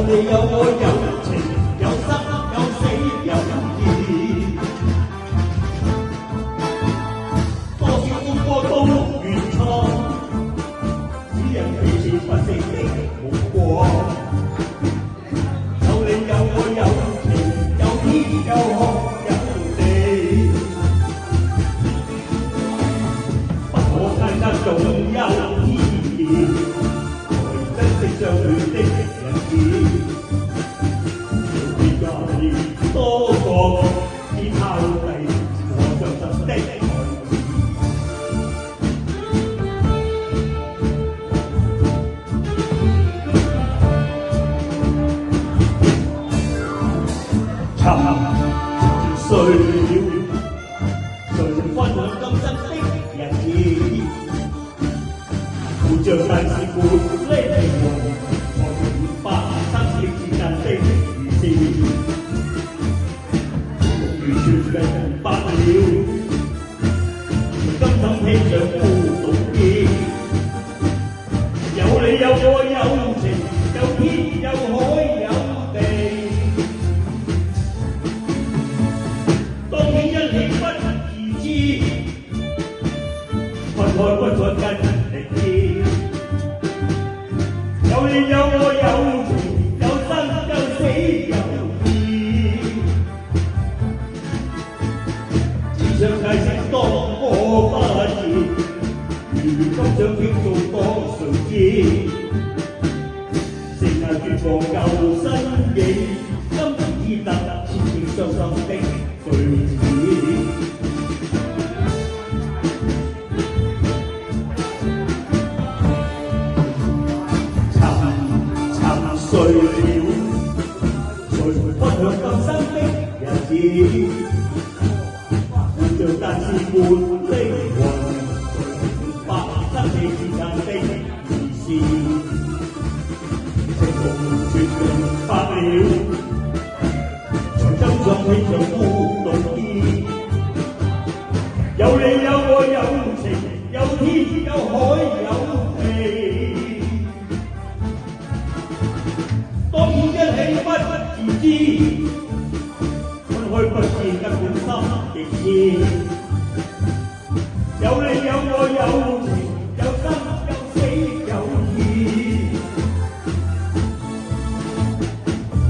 你有愛有情有生有死有義，多少歡歌都願唱，只因彼此不息的目光。有你有愛有情有天有空有地，不可間間總有意義，才珍惜相戀的日子。多個已拋低我傷心的愛意，沉睡了，誰分享今生的日子？活着但是活呢靈魂，我明白生死之間的意思。完全明白了，今生披上孤獨衣，有你有愛有情，有天有海有地，當然因你不自知，分開不再跟力意，有你有愛有情，有生有死有上界線多麼不易，如今想傾訴多誰知？剩下絕望舊身影，今已突切斷傷心的句子。沉睡了，誰分享今生的日子？但是沒靈魂，明白生死之間的意思。情夢絕明白了，才甘心披上孤獨衣。有你有愛有情，有天有海有地，當然一起不自知，分開不見根本心極痴。有你有愛有情，有生有死有義，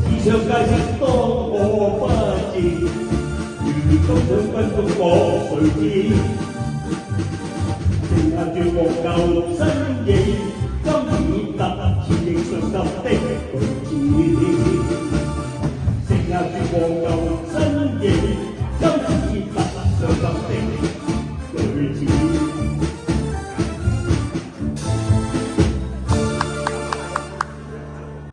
只想界線多麼不智，如今想跟蹤我誰知？剩下絕望舊身影，今已突切應傷心的句子，剩下絕望舊